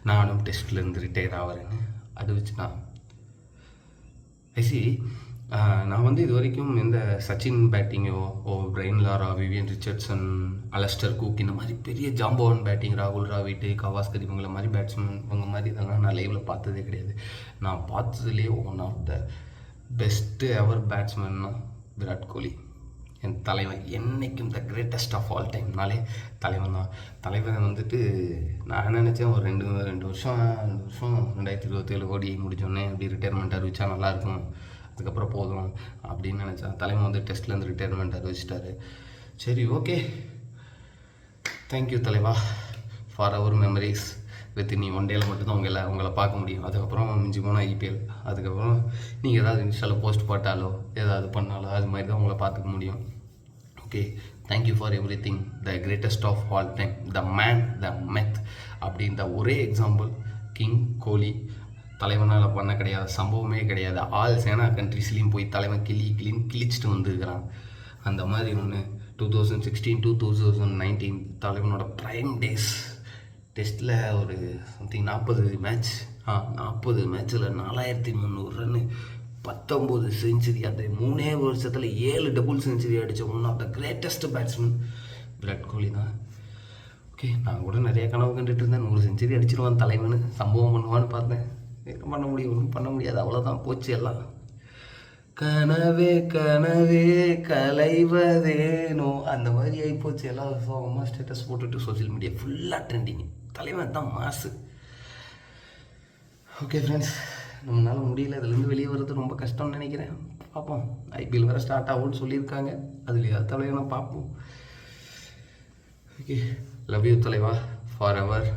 நானும் டெஸ்ட்லேருந்து retire ஆகிறேன்னு அறிவிச்சுனா IC. நான் வந்து இது வரைக்கும் எந்த சச்சின் பேட்டிங்கோ Brian Lara, Vivian Richardson, Alastair Cook இந்த மாதிரி பெரிய ஜாம்பவான் பேட்டிங், ராகுல் டிராவிட், கவாஸ்கர் இவங்கள மாதிரி பேட்ஸ்மேன் இவங்க மாதிரி இதெல்லாம் நான் லைவில் பார்த்ததே கிடையாது. நான் பார்த்ததுலேயே ஒன் ஆஃப் த பெஸ்ட்டு எவர் பேட்ஸ்மேன்னா விராட் கோலி, என் தலைவன். என்றைக்கும் த கிரேட்டஸ்ட் ஆஃப் ஆல் டைம்னாலே தலைவன் தான். தலைவன் வந்துட்டு நான் நினச்சேன் ஒரு ரெண்டு வருஷம் 2027 ஓடி முடிஞ்சோடனே அப்படி ரிட்டையர்மெண்ட் அறிவிச்சா நல்லாயிருக்கும், அதுக்கப்புறம் போதும் அப்படின்னு நினச்சேன். தலைவன் வந்து டெஸ்ட்லேருந்து ரிட்டையர்மெண்ட் அறிவிச்சிட்டாரு. சரி, ஓகே, தேங்க்யூ தலைவா ஃபார் அவர் மெமரிஸ். வித் நீ ஒன் டேயில் மட்டும்தான் உங்களை பார்க்க முடியும். அதுக்கப்புறம் மிஞ்சி போனால் ஐபிஎல், அதுக்கப்புறம் நீங்கள் ஏதாவது இன்ஸ்டாவில் போஸ்ட் போட்டாலோ ஏதாவது பண்ணாலோ அது மாதிரி தான் உங்களை பார்த்துக்க முடியும். Okay, thank you for everything, the greatest of all time, the man, the myth அப்படின்ற ஒரே எக்ஸாம்பிள் கிங் கோலி. தலைவனால் பண்ண கிடையாது, சம்பவமே கிடையாது. ஆல் சேனா கண்ட்ரிஸ்லேயும் போய் தலைவன் கிழிச்சிட்டு வந்துருக்கிறான். அந்த மாதிரி ஒன்று 2016 to 2019 தலைவனோட ப்ரைம் டேஸ். டெஸ்ட்டில் ஒரு சம்திங் 40 மேட்ச், 40 மேட்ச்சில் 4300 ரன்னு, 19 செஞ்சுரி. அந்த 3 வருஷத்தில் 7 டபுள் செஞ்சுரி அடித்த one of the greatest batsman Virat Kohli தான். ஓகே, நான் கூட நிறைய கனவு கண்டுட்டு இருந்தேன், 100 செஞ்சுரி அடிச்சிருவான் தலைவனு, சம்பவம் பண்ணுவான்னு பார்த்தேன். என்ன பண்ண முடியும், ஒன்றும் பண்ண முடியாது, அவ்வளோதான், போச்சு எல்லாம். கனவே கனவே கலைவதேனோ அந்த மாதிரி ஆகிப்போச்சு. எல்லாம் அம்மா ஸ்டேட்டஸ் போட்டுட்டு சோசியல் மீடியா ஃபுல்லாக ட்ரெண்டிங். தலைவன் தான் மாசு. ஓகே ஃப்ரெண்ட்ஸ், நம்மளால் முடியல, இதுலேருந்து வெளியே வர்றது ரொம்ப கஷ்டம்னு நினைக்கிறேன். பார்ப்போம், ஐபிஎல் வேறு ஸ்டார்ட் ஆகும்னு சொல்லியிருக்காங்க, அதுலேயே தலைவனை பார்ப்போம். ஓகே, லவ் யூ தலைவா ஃபார் எவர்.